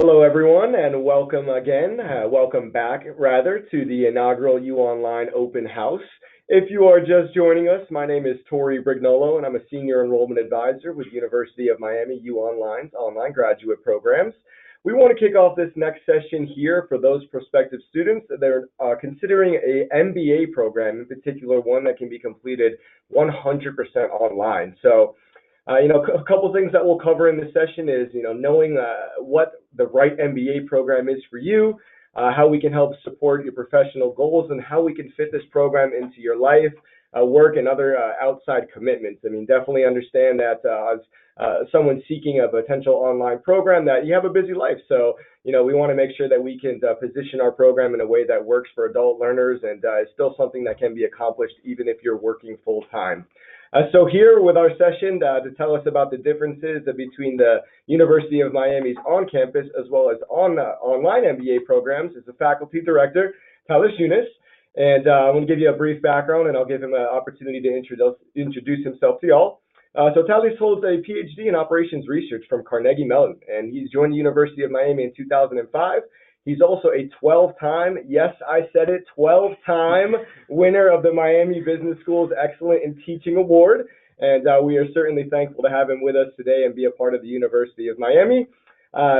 Hello, everyone, and welcome again. Welcome back, rather, to the inaugural U Online Open House. If you are just joining us, my name is Tori Brignolo, and I'm a Senior Enrollment Advisor with University of Miami U Online's online graduate programs. We want to kick off this next session here for those prospective students that are considering an MBA program, in particular one that can be completed 100% online. So, a couple things that we'll cover in this session is, knowing what the right MBA program is for you, how we can help support your professional goals, and how we can fit this program into your life, work, and other outside commitments. I mean, definitely understand that as someone seeking a potential online program that you have a busy life. So, we want to make sure that we can position our program in a way that works for adult learners and is still something that can be accomplished even if you're working full time. So here with our session to tell us about the differences between the University of Miami's on-campus as well as online MBA programs is the faculty director, Tallys Yunes. And I'm going to give you a brief background, and I'll give him an opportunity to introduce himself to y'all. So Tallys holds a PhD in operations research from Carnegie Mellon, and he's joined the University of Miami in 2005. He's also a 12-time, yes, I said it, 12-time winner of the Miami Business School's Excellent in Teaching Award. And we are certainly thankful to have him with us today and be a part of the University of Miami.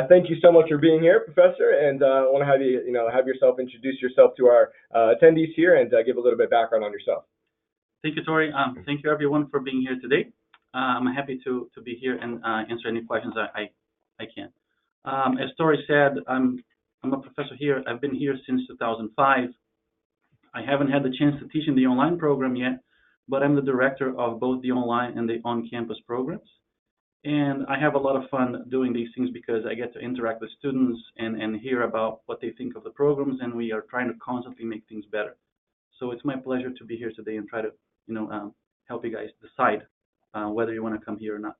Thank you so much for being here, Professor. And I want to have you, introduce yourself to our attendees here and give a little bit of background on yourself. Thank you, Tori. Thank you, everyone, for being here today. I'm happy to be here and answer any questions I can. As Tori said, I'm a professor here. I've been here since 2005. I haven't had the chance to teach in the online program yet, but I'm the director of both the online and the on-campus programs. And I have a lot of fun doing these things because I get to interact with students and hear about what they think of the programs, and we are trying to constantly make things better. So it's my pleasure to be here today and try to, help you guys decide whether you want to come here or not.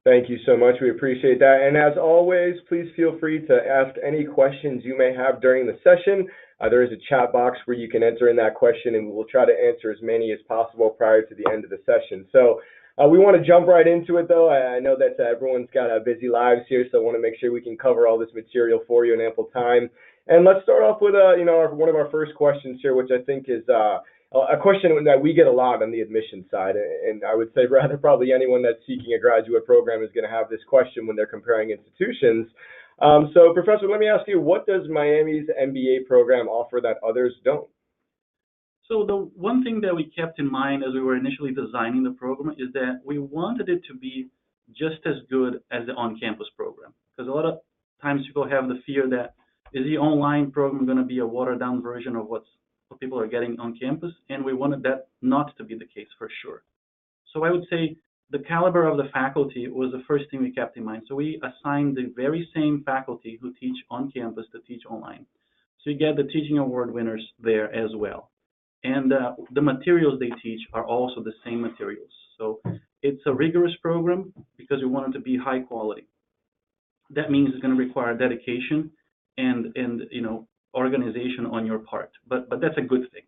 Thank you so much. We appreciate that. And as always, please feel free to ask any questions you may have during the session. There is a chat box where you can enter in that question, and we will try to answer as many as possible prior to the end of the session. So we want to jump right into it, though. I know that everyone's got busy lives here, so I want to make sure we can cover all this material for you in ample time. And let's start off with one of our first questions here, which I think is a question that we get a lot on the admission side, and I would say rather probably anyone that's seeking a graduate program is going to have this question when they're comparing institutions. So, Professor, let me ask you, what does Miami's MBA program offer that others don't? So the one thing that we kept in mind as we were initially designing the program is that we wanted it to be just as good as the on-campus program, because a lot of times people have the fear that is the online program going to be a watered-down version of what people are getting on campus, and we wanted that not to be the case for sure. So I would say the caliber of the faculty was the first thing we kept in mind. So we assigned the very same faculty who teach on campus to teach online. So you get the teaching award winners there as well. And the materials they teach are also the same materials. So it's a rigorous program because we want it to be high quality. That means it's going to require dedication and organization on your part, but that's a good thing.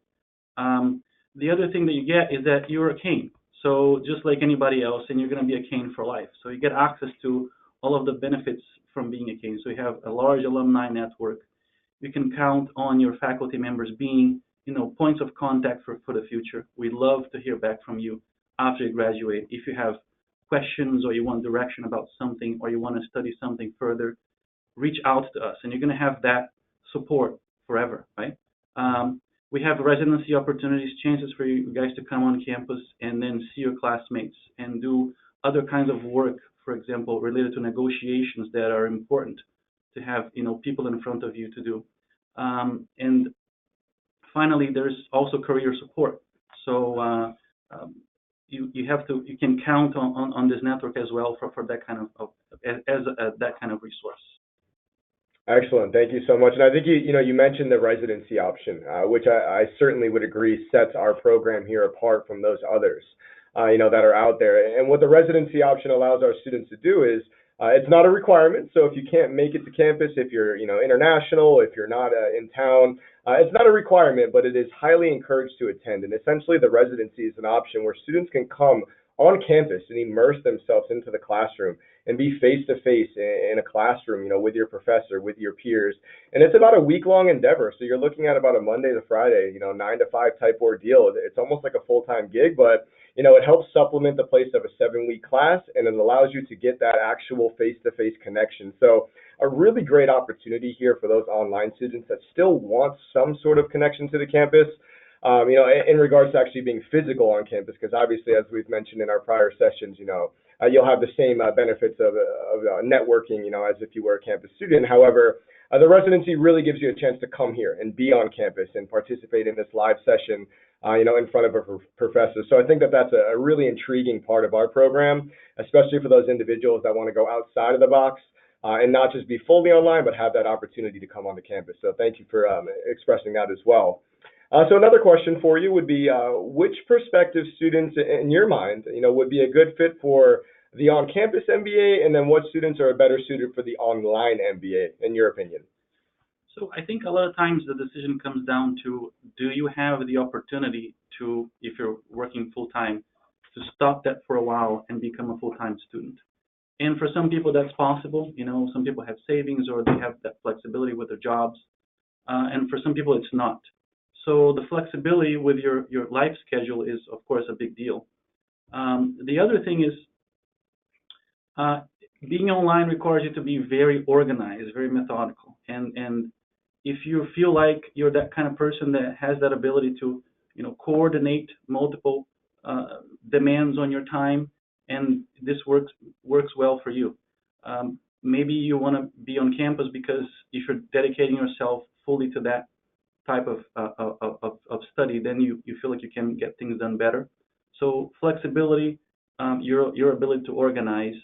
The other thing that you get is that you're a cane, so just like anybody else, and you're going to be a cane for life. So you get access to all of the benefits from being a cane. So you have a large alumni network. You can count on your faculty members being, points of contact for the future. We'd love to hear back from you after you graduate. If you have questions or you want direction about something or you want to study something further, reach out to us, and you're going to have that support forever, right? We have residency opportunities, chances for you guys to come on campus and then see your classmates and do other kinds of work, for example, related to negotiations that are important to have, people in front of you to do. And finally, there's also career support. So you can count on this network as well for that kind of that kind of resource. Excellent. Thank you so much. And I think you mentioned the residency option, which I certainly would agree sets our program here apart from those others, that are out there. And what the residency option allows our students to do is it's not a requirement. So if you can't make it to campus, if you're international, if you're not in town, it's not a requirement, but it is highly encouraged to attend. And essentially, the residency is an option where students can come on campus and immerse themselves into the classroom and be face to face in a classroom, with your professor, with your peers. And it's about a week long endeavor. So you're looking at about a Monday to Friday, 9 to 5 type ordeal. It's almost like a full time gig, but it helps supplement the place of a 7 week class, and it allows you to get that actual face to face connection. So a really great opportunity here for those online students that still want some sort of connection to the campus. In regards to actually being physical on campus, because obviously, as we've mentioned in our prior sessions, you'll have the same benefits of networking, as if you were a campus student. However, the residency really gives you a chance to come here and be on campus and participate in this live session, in front of a professor. So I think that that's a really intriguing part of our program, especially for those individuals that want to go outside of the box, and not just be fully online, but have that opportunity to come onto campus. So thank you for expressing that as well. So another question for you would be, which prospective students in your mind, would be a good fit for the on-campus MBA, and then what students are better suited for the online MBA, in your opinion? So I think a lot of times the decision comes down to, do you have the opportunity to, if you're working full-time, to stop that for a while and become a full-time student? And for some people that's possible. Some people have savings or they have that flexibility with their jobs. And for some people it's not. So the flexibility with your life schedule is, of course, a big deal. The other thing is, being online requires you to be very organized, very methodical. And if you feel like you're that kind of person that has that ability to, coordinate multiple demands on your time, and this works well for you. Maybe you want to be on campus because if you're dedicating yourself fully to that type of study, then you feel like you can get things done better. So flexibility, your ability to organize.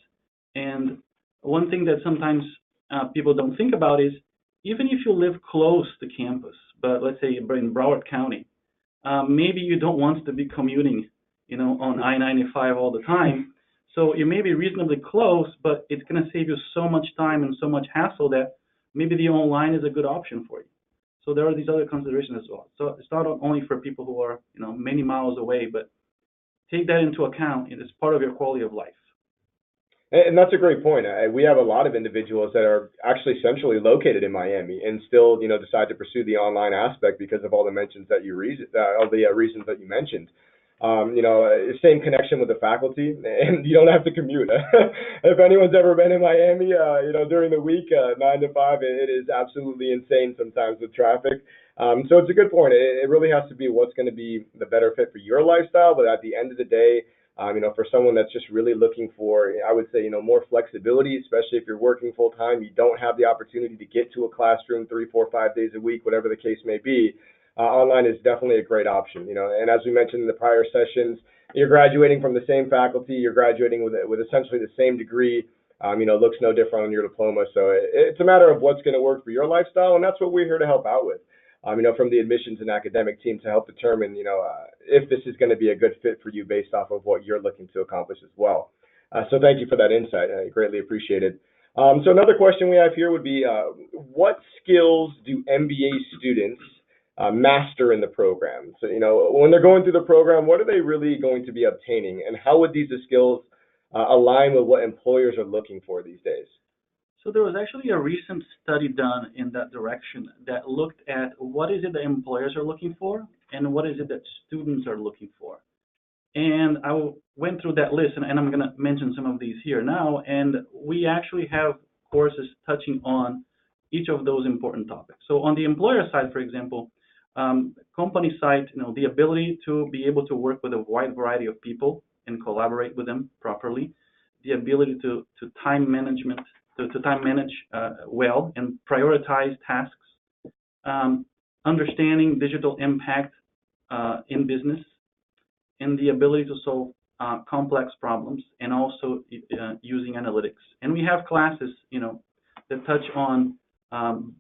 And one thing that sometimes people don't think about is, even if you live close to campus, but let's say you're in Broward County, maybe you don't want to be commuting, on I-95 all the time. So you may be reasonably close, but it's going to save you so much time and so much hassle that maybe the online is a good option for you. So there are these other considerations as well. So it's not only for people who are, many miles away, but take that into account. It is part of your quality of life. And that's a great point. We have a lot of individuals that are actually centrally located in Miami and still, decide to pursue the online aspect because of all the mentions that all the reasons that you mentioned. Same connection with the faculty, and you don't have to commute. If anyone's ever been in Miami, during the week, 9 to 5, it is absolutely insane sometimes with traffic. So it's a good point. It really has to be what's going to be the better fit for your lifestyle, but at the end of the day, for someone that's just really looking for, I would say, more flexibility, especially if you're working full time, you don't have the opportunity to get to a classroom 3, 4, 5 days a week, whatever the case may be. Online is definitely a great option, and as we mentioned in the prior sessions, you're graduating from the same faculty, you're graduating with essentially the same degree, looks no different on your diploma. So it's a matter of what's going to work for your lifestyle, and that's what we're here to help out with. From the admissions and academic team to help determine, if this is going to be a good fit for you based off of what you're looking to accomplish as well. So thank you for that insight. I greatly appreciate it. So another question we have here would be, what skills do MBA students master in the program? So, when they're going through the program, what are they really going to be obtaining, and how would these skills align with what employers are looking for these days? So there was actually a recent study done in that direction that looked at what is it that employers are looking for and what is it that students are looking for. And I went through that list, and I'm going to mention some of these here now. And we actually have courses touching on each of those important topics. So on the employer side, for example, company side, the ability to be able to work with a wide variety of people and collaborate with them properly, the ability to time management, to time manage well and prioritize tasks, understanding digital impact in business, and the ability to solve complex problems, and also using analytics. And we have classes, that touch on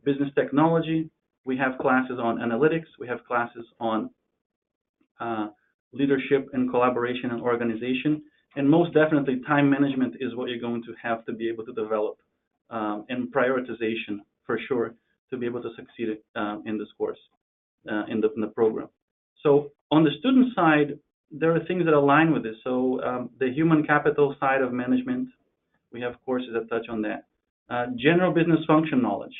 business technology. We have classes on analytics. We have classes on leadership and collaboration and organization. And most definitely, time management is what you're going to have to be able to develop, and prioritization for sure, to be able to succeed in this course, in the program. So on the student side, there are things that align with this. So the human capital side of management, we have courses that touch on that. General business function knowledge.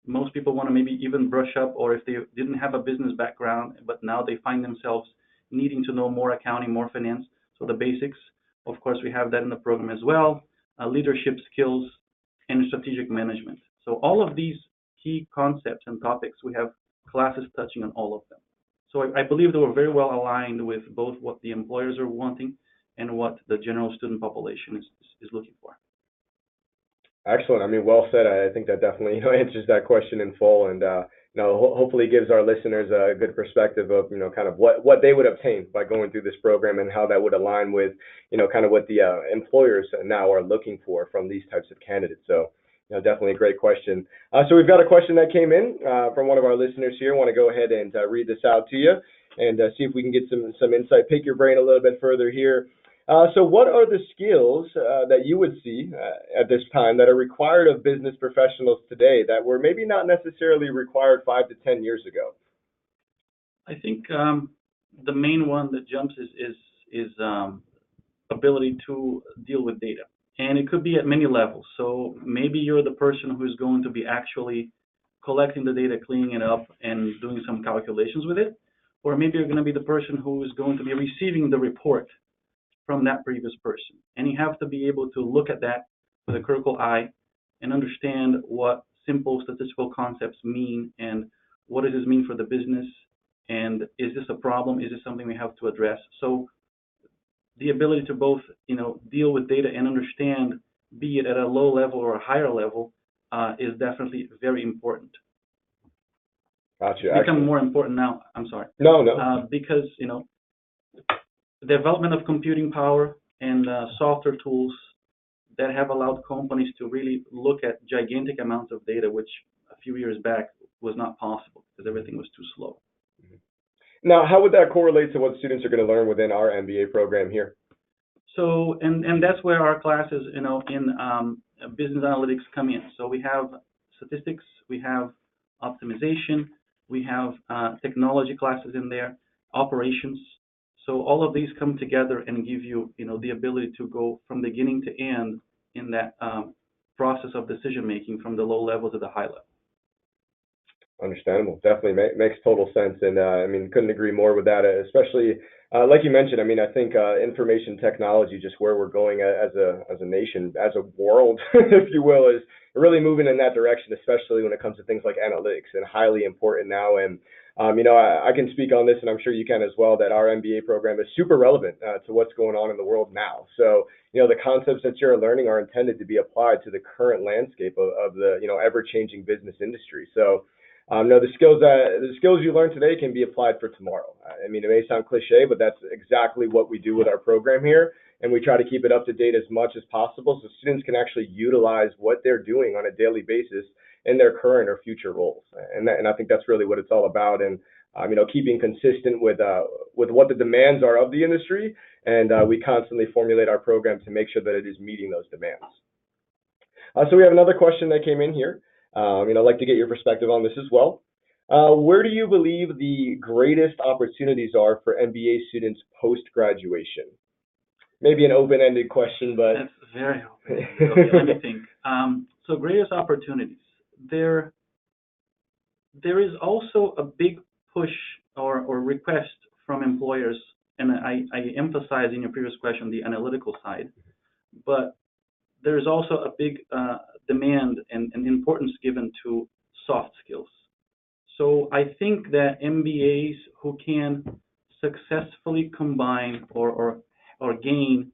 Most people want to maybe even brush up, or if they didn't have a business background, but now they find themselves needing to know more accounting, more finance. So the basics, of course, we have that in the program as well. Leadership skills and strategic management. So all of these key concepts and topics, we have classes touching on all of them. So I believe that we're very well aligned with both what the employers are wanting and what the general student population is looking for. Excellent. I mean, well said. I think that definitely answers that question in full, and hopefully gives our listeners a good perspective of kind of what they would obtain by going through this program and how that would align with kind of what the employers now are looking for from these types of candidates. So definitely a great question. So we've got a question that came in from one of our listeners here. I want to go ahead and read this out to you and see if we can get some insight, pick your brain a little bit further here. So what are the skills that you would see at this time that are required of business professionals today that were maybe not necessarily required 5 to 10 years ago? I think the main one that jumps is ability to deal with data. And it could be at many levels. So maybe you're the person who's going to be actually collecting the data, cleaning it up, and doing some calculations with it. Or maybe you're going to be the person who is going to be receiving the report from that previous person. And you have to be able to look at that with a critical eye and understand what simple statistical concepts mean and what does this mean for the business, and is this a problem? Is this something we have to address? So the ability to both deal with data and understand, be it at a low level or a higher level, is definitely very important. Gotcha. It's become more important now. I'm sorry. No. Because the development of computing power and software tools that have allowed companies to really look at gigantic amounts of data, which a few years back was not possible because everything was too slow. Now, how would that correlate to what students are going to learn within our MBA program here? So, and that's where our classes, in business analytics come in. So we have statistics, we have optimization, we have technology classes in there, operations. So all of these come together and give you, the ability to go from beginning to end in that process of decision making from the low level to the high level. Understandable. Definitely makes total sense, and I mean, couldn't agree more with that. Especially, like you mentioned, I mean, I think information technology, just where we're going as a nation, as a world, if you will, is really moving in that direction. Especially when it comes to things like analytics, and highly important now. And I can speak on this, and I'm sure you can as well, that our MBA program is super relevant to what's going on in the world now. So, the concepts that you're learning are intended to be applied to the current landscape of the ever-changing business industry. So. No, the skills you learn today can be applied for tomorrow. I mean, it may sound cliche, but that's exactly what we do with our program here, and we try to keep it up to date as much as possible so students can actually utilize what they're doing on a daily basis in their current or future roles. And I think that's really what it's all about. And keeping consistent with what the demands are of the industry, and we constantly formulate our program to make sure that it is meeting those demands. So we have another question that came in here. I'd like to get your perspective on this as well. Where do you believe the greatest opportunities are for MBA students post-graduation? Maybe an open-ended question, but... That's very open-ended. Okay, let me think. So greatest opportunities. There is also a big push or request from employers, and I emphasize in your previous question the analytical side, but there's also a big demand and importance given to soft skills. So I think that MBAs who can successfully combine or gain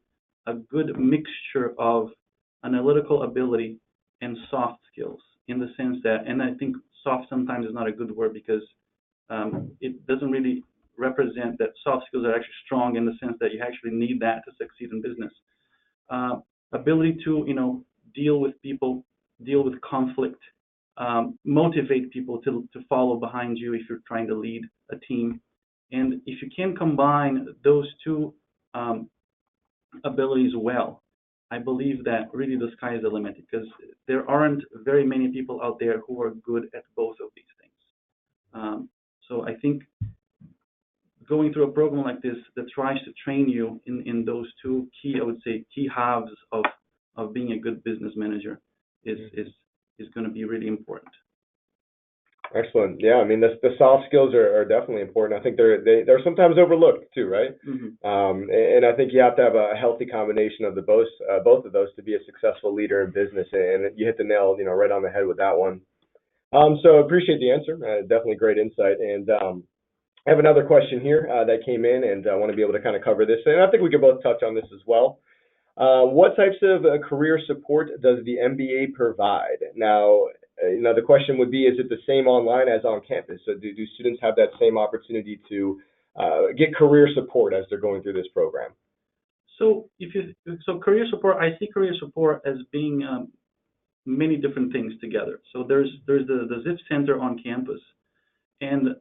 a good mixture of analytical ability and soft skills, in the sense that, and I think soft sometimes is not a good word because it doesn't really represent that soft skills are actually strong in the sense that you actually need that to succeed in business. Ability to deal with people, deal with conflict, motivate people to follow behind you if you're trying to lead a team. And if you can combine those two abilities well, I believe that really the sky is the limit, because there aren't very many people out there who are good at both of these things. So I think going through a program like this that tries to train you in those two key, I would say, key halves of being a good business manager is going to be really important. Excellent. Yeah, I mean, the soft skills are definitely important. I think they're sometimes overlooked too, right? And I think you have to have a healthy combination of both of those to be a successful leader in business. And you hit the nail, right on the head with that one. So appreciate the answer. Definitely great insight. And I have another question here that came in, and I want to be able to kind of cover this. And I think we can both touch on this as well. What types of career support does the MBA provide? Now, the question would be, is it the same online as on campus? So do students have that same opportunity to get career support as they're going through this program? So career support, I see career support as being many different things together. So there's the Zip Center on campus, and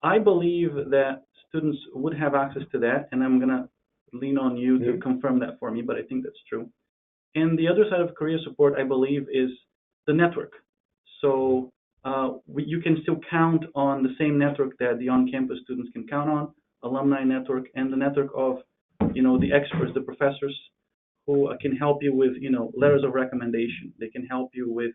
I believe that students would have access to that, and I'm gonna lean on you to confirm that for me, but I think that's true. And the other side of career support, I believe, is the network. So you can still count on the same network that the on-campus students can count on, alumni network, and the network of, the experts, the professors who can help you with, letters of recommendation. They can help you with,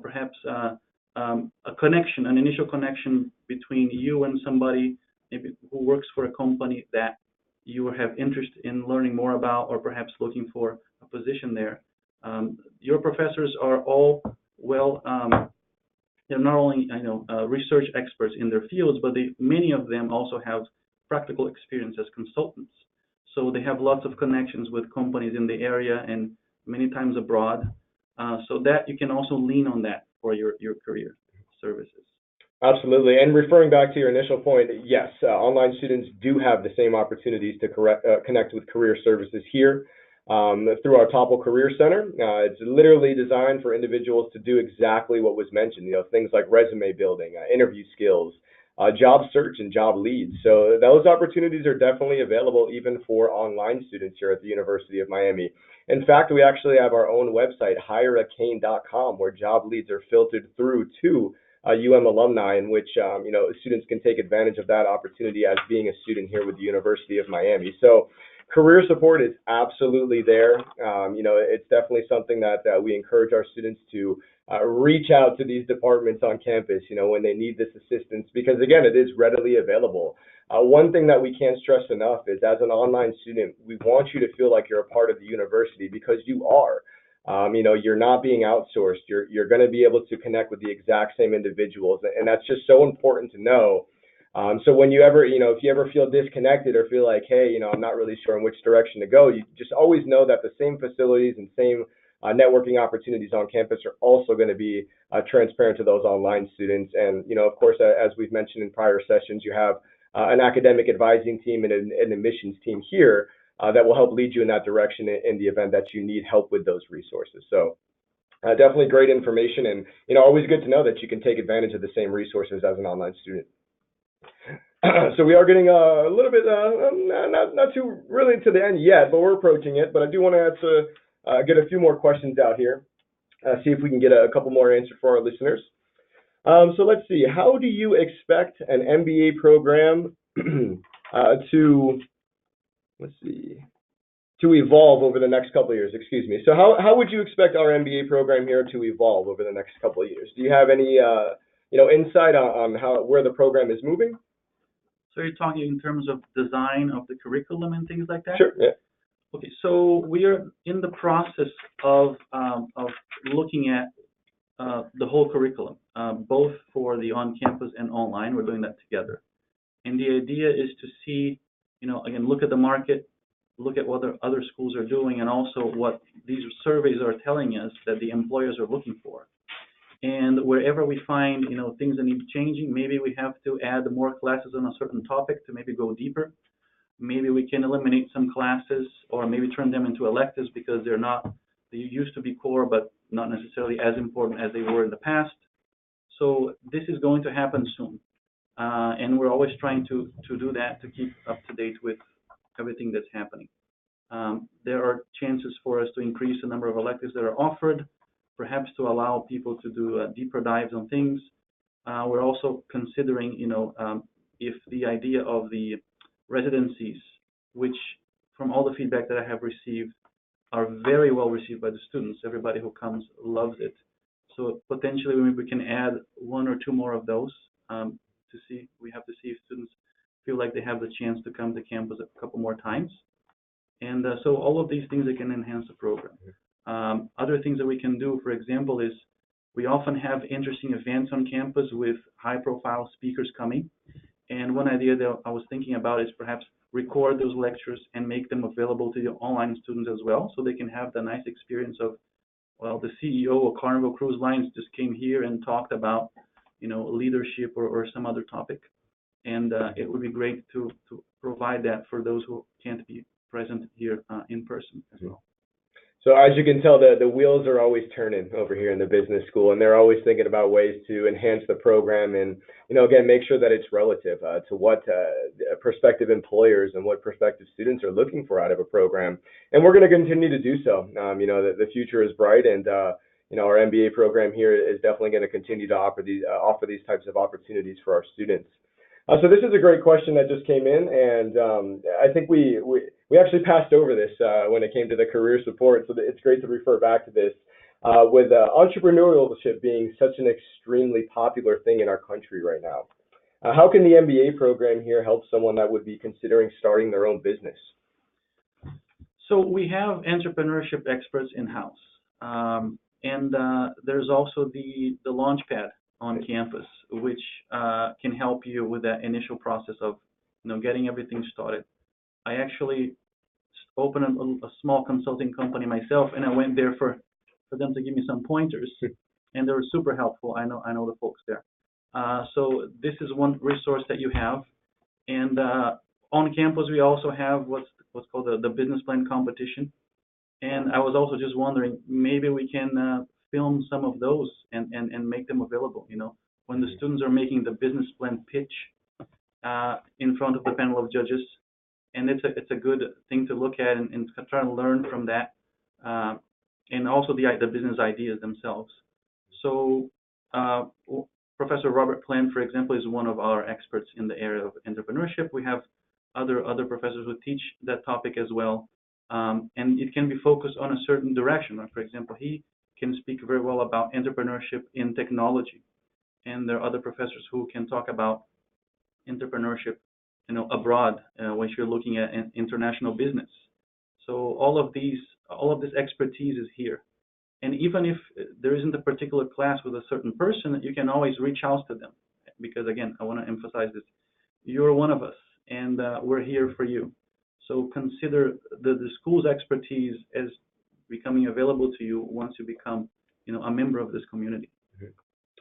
perhaps a connection, an initial connection between you and somebody maybe who works for a company that you have interest in learning more about, or perhaps looking for a position there. Your professors are all they're not only research experts in their fields, but many of them also have practical experience as consultants. So they have lots of connections with companies in the area and many times abroad. So that you can also lean on that for your career services. Absolutely. And referring back to your initial point, yes, online students do have the same opportunities to connect with career services here through our Topple Career Center. It's literally designed for individuals to do exactly what was mentioned, things like resume building, interview skills, job search, and job leads. So those opportunities are definitely available even for online students here at the University of Miami. In fact, we actually have our own website, hireacane.com, where job leads are filtered through to alumni, in which students can take advantage of that opportunity as being a student here with the University of Miami. So career support is absolutely there. It's definitely something that we encourage our students to reach out to these departments on campus, when they need this assistance, because again, it is readily available. One thing that we can't stress enough is, as an online student, we want you to feel like you're a part of the university, because you are. You're not being outsourced. You're going to be able to connect with the exact same individuals, and that's just so important to know. So when you ever, if you ever feel disconnected or feel like, hey, I'm not really sure in which direction to go, you just always know that the same facilities and same networking opportunities on campus are also going to be transparent to those online students. And, of course, as we've mentioned in prior sessions, you have an academic advising team and an admissions team here that will help lead you in that direction in the event that you need help with those resources. So definitely great information, and always good to know that you can take advantage of the same resources as an online student. So we are getting a little bit, not too really to the end yet, but we're approaching it. But I do want to get a few more questions out here, see if we can get a couple more answers for our listeners. So let's see. How do you expect an MBA program to evolve over the next couple of years? Excuse me. So how would you expect our MBA program here to evolve over the next couple of years? Do you have any insight on where the program is moving? So you're talking in terms of design of the curriculum and things like that? Sure. Yeah. Okay. So we are in the process of looking at the whole curriculum, both for the on-campus and online. We're doing that together. And the idea is to see, again, look at the market, look at what other schools are doing, and also what these surveys are telling us that the employers are looking for. And wherever we find, things that need changing, maybe we have to add more classes on a certain topic to maybe go deeper. Maybe we can eliminate some classes, or maybe turn them into electives because they used to be core, but not necessarily as important as they were in the past. So this is going to happen soon. And we're always trying to do that, to keep up to date with everything that's happening. There are chances for us to increase the number of electives that are offered, perhaps to allow people to do deeper dives on things. We're also considering, if the idea of the residencies, which from all the feedback that I have received are very well received by the students. Everybody who comes loves it. So potentially we can add one or two more of those to see. We have to see if students feel like they have the chance to come to campus a couple more times. And so all of these things that can enhance the program. Other things that we can do, for example, is we often have interesting events on campus with high-profile speakers coming. And one idea that I was thinking about is perhaps record those lectures and make them available to the online students as well, so they can have the nice experience of, well, the CEO of Carnival Cruise Lines just came here and talked about, leadership or some other topic. And it would be great to provide that for those who can't be present here in person as well. So as you can tell, the wheels are always turning over here in the business school, and they're always thinking about ways to enhance the program and, again, make sure that it's relative to what prospective employers and what prospective students are looking for out of a program. And we're going to continue to do so. The future is bright, and our MBA program here is definitely going to continue to offer these types of opportunities for our students. So this is a great question that just came in, and I think we actually passed over this when it came to the career support, so it's great to refer back to this. With entrepreneurship being such an extremely popular thing in our country right now, how can the MBA program here help someone that would be considering starting their own business? So we have entrepreneurship experts in-house, and there's also the Launchpad on campus, which can help you with that initial process of getting everything started. I actually opened a small consulting company myself, and I went there for them to give me some pointers, and they were super helpful. I know the folks there. So this is one resource that you have, and on campus we also have what's called the business plan competition. And I was also just wondering, maybe we can film some of those and make them available. When the students are making the business plan pitch in front of the panel of judges, and it's a good thing to look at and try to learn from that, and also the business ideas themselves. So Professor Robert Plant, for example, is one of our experts in the area of entrepreneurship. We have other professors who teach that topic as well, and it can be focused on a certain direction. Like, for example, he can speak very well about entrepreneurship in technology, and there are other professors who can talk about entrepreneurship, abroad, when you're looking at an international business. So all of this expertise is here. And even if there isn't a particular class with a certain person, you can always reach out to them. Because again, I want to emphasize this. You're one of us, and we're here for you. So consider the school's expertise as becoming available to you once you become, a member of this community.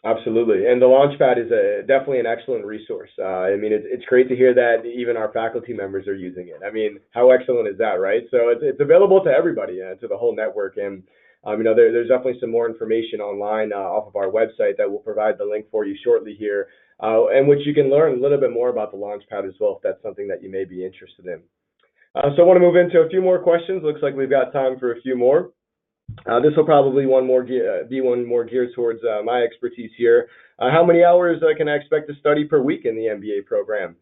Absolutely, and the Launchpad is definitely an excellent resource. It's great to hear that even our faculty members are using it. How excellent is that, right? So it's available to everybody, to the whole network, and there's definitely some more information online off of our website that we'll provide the link for you shortly here, in which you can learn a little bit more about the Launchpad as well, if that's something that you may be interested in. So I want to move into a few more questions. Looks like we've got time for a few more. This will probably be one more geared towards my expertise here. How many hours can I expect to study per week in the MBA program?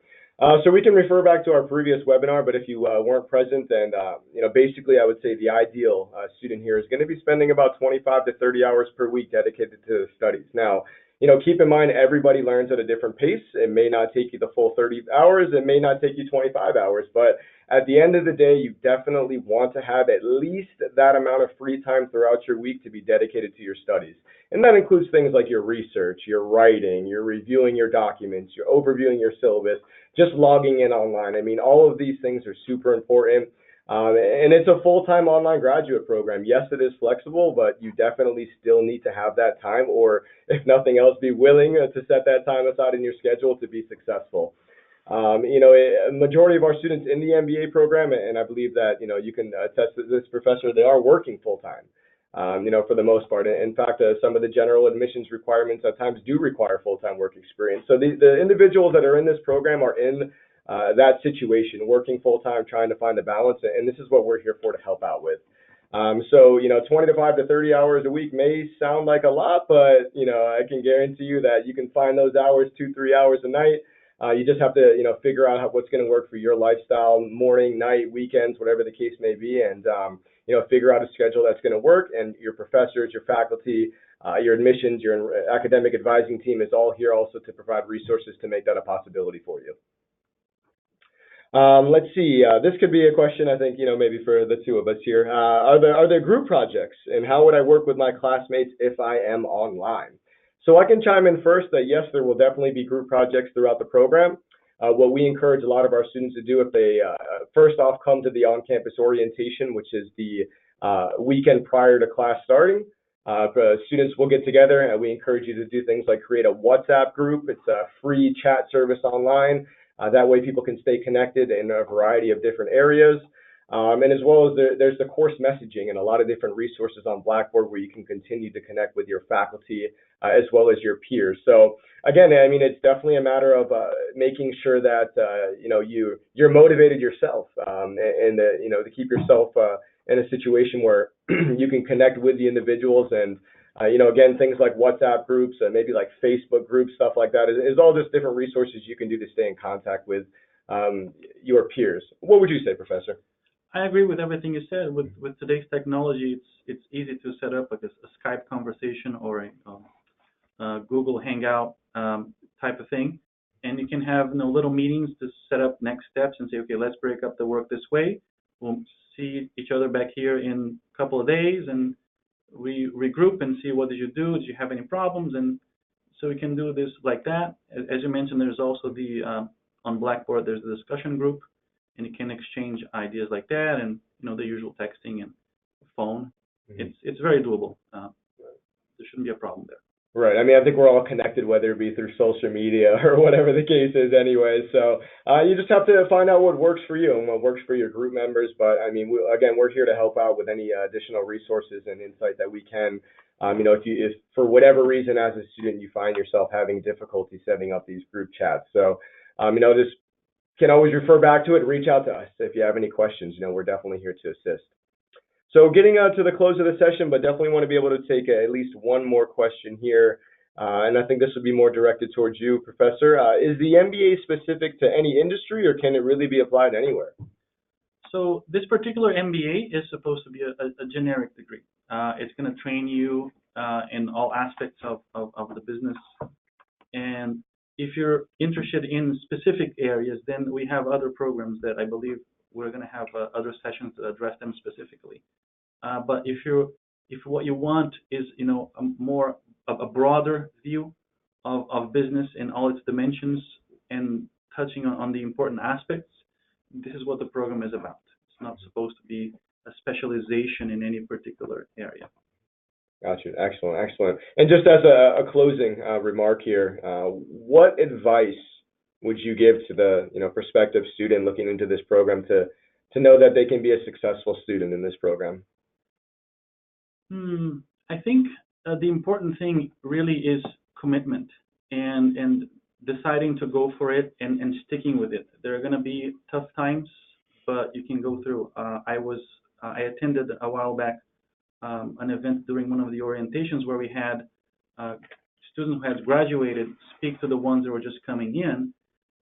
So we can refer back to our previous webinar, but if you weren't present, then basically I would say the ideal student here is going to be spending about 25 to 30 hours per week dedicated to the studies. Now, keep in mind everybody learns at a different pace. It may not take you the full 30 hours. It may not take you 25 hours, but at the end of the day, you definitely want to have at least that amount of free time throughout your week to be dedicated to your studies. And that includes things like your research, your writing, your reviewing your documents, your overviewing your syllabus, just logging in online. All of these things are super important. And it's a full-time online graduate program. Yes, it is flexible, but you definitely still need to have that time, or if nothing else, be willing to set that time aside in your schedule to be successful. A majority of our students in the MBA program, and I believe that, you can attest to this, Professor, they are working full-time, for the most part. In fact, some of the general admissions requirements at times do require full-time work experience. So the individuals that are in this program are in that situation, working full-time, trying to find a balance, and this is what we're here for to help out with. So 25 to 30 hours a week may sound like a lot, but I can guarantee you that you can find those hours, 2-3 hours a night, You just have to, figure out what's going to work for your lifestyle, morning, night, weekends, whatever the case may be, and figure out a schedule that's going to work. And your professors, your faculty, your admissions, your academic advising team is all here also to provide resources to make that a possibility for you. Let's see. This could be a question, I think, maybe for the two of us here. Are there group projects, and how would I work with my classmates if I am online? So I can chime in first that yes, there will definitely be group projects throughout the program. What we encourage a lot of our students to do if they first off come to the on-campus orientation, which is the weekend prior to class starting. Students will get together, and we encourage you to do things like create a WhatsApp group. It's a free chat service online. That way people can stay connected in a variety of different areas. And as well as there's the course messaging and a lot of different resources on Blackboard where you can continue to connect with your faculty as well as your peers. So again, I mean, it's definitely a matter of making sure that you're motivated yourself and to keep yourself in a situation where you can connect with the individuals. And again, things like WhatsApp groups, maybe like Facebook groups, stuff like that is all just different resources you can do to stay in contact with your peers. What would you say, Professor? I agree with everything you said. With today's technology, it's easy to set up like a Skype conversation or a Google Hangout type of thing, and you can have little meetings to set up next steps and say, okay, let's break up the work this way. We'll see each other back here in a couple of days, and we regroup and see what did you do, did you have any problems, and so we can do this like that. As you mentioned, there's also the on Blackboard there's the discussion group, and you can exchange ideas like that, and the usual texting and phone. Mm-hmm. It's very doable. There shouldn't be a problem there. Right. I mean, I think we're all connected, whether it be through social media or whatever the case is anyway. So you just have to find out what works for you and what works for your group members. But I mean, we're here to help out with any additional resources and insight that we can. If for whatever reason as a student you find yourself having difficulty setting up these group chats, so just can always refer back to it. Reach out to us if you have any questions. We're definitely here to assist. So getting to the close of the session, but definitely want to be able to take at least one more question here. And I think this would be more directed towards you, Professor. Is the MBA specific to any industry, or can it really be applied anywhere? So this particular MBA is supposed to be a generic degree. It's going to train you in all aspects of the business. And if you're interested in specific areas, then we have other programs that I believe we're going to have other sessions to address them specifically. But if what you want is a broader view of business in all its dimensions and touching on the important aspects, this is what the program is about. It's not supposed to be a specialization in any particular area. Gotcha. Excellent, excellent. And just as a closing remark here, what advice would you give to the prospective student looking into this program to know that they can be a successful student in this program? I think the important thing really is commitment and deciding to go for it and sticking with it. There are going to be tough times, but you can go through. I attended a while back an event during one of the orientations where we had students who had graduated speak to the ones that were just coming in,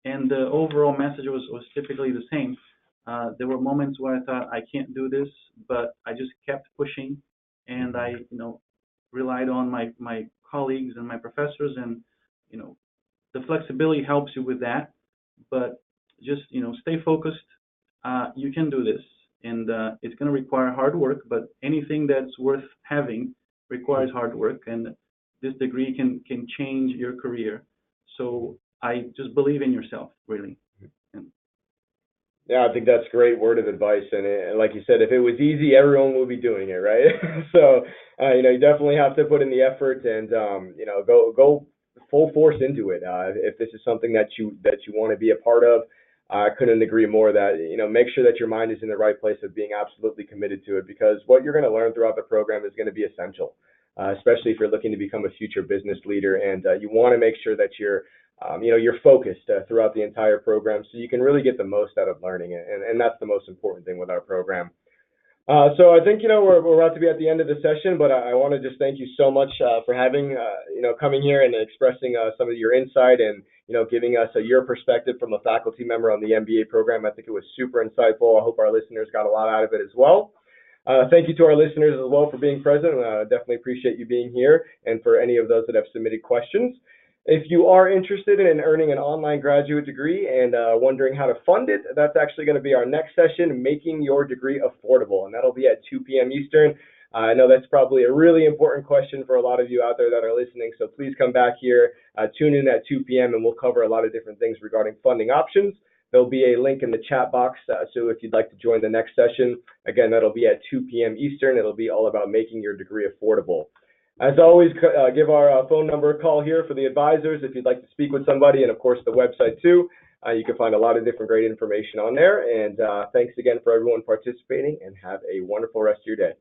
and the overall message was typically the same. There were moments where I thought, I can't do this, but I just kept pushing, and I relied on my colleagues and my professors, and the flexibility helps you with that, but just stay focused. You can do this, and it's going to require hard work, but anything that's worth having requires hard work, and this degree can change your career. So I just believe in yourself, really. Yeah, I think that's a great word of advice. And like you said, if it was easy, everyone would be doing it, right? So, you definitely have to put in the effort and, go full force into it. If this is something that you want to be a part of, I couldn't agree more that, make sure that your mind is in the right place of being absolutely committed to it, because what you're going to learn throughout the program is going to be essential, especially if you're looking to become a future business leader. And you want to make sure that you're focused throughout the entire program so you can really get the most out of learning. And that's the most important thing with our program. So I think, we're about to be at the end of the session, but I want to just thank you so much for having, coming here and expressing some of your insight and, giving us your perspective from a faculty member on the MBA program. I think it was super insightful. I hope our listeners got a lot out of it as well. Thank you to our listeners as well for being present. Definitely appreciate you being here, and for any of those that have submitted questions. If you are interested in earning an online graduate degree and wondering how to fund it, that's actually going to be our next session, Making Your Degree Affordable, and that'll be at 2 p.m. Eastern. I know that's probably a really important question for a lot of you out there that are listening, so please come back here, tune in at 2 p.m., and we'll cover a lot of different things regarding funding options. There'll be a link in the chat box, so if you'd like to join the next session, again, that'll be at 2 p.m. Eastern. It'll be all about making your degree affordable. As always, give our phone number a call here for the advisors if you'd like to speak with somebody, and of course the website too. You can find a lot of different great information on there. And thanks again for everyone participating, and have a wonderful rest of your day.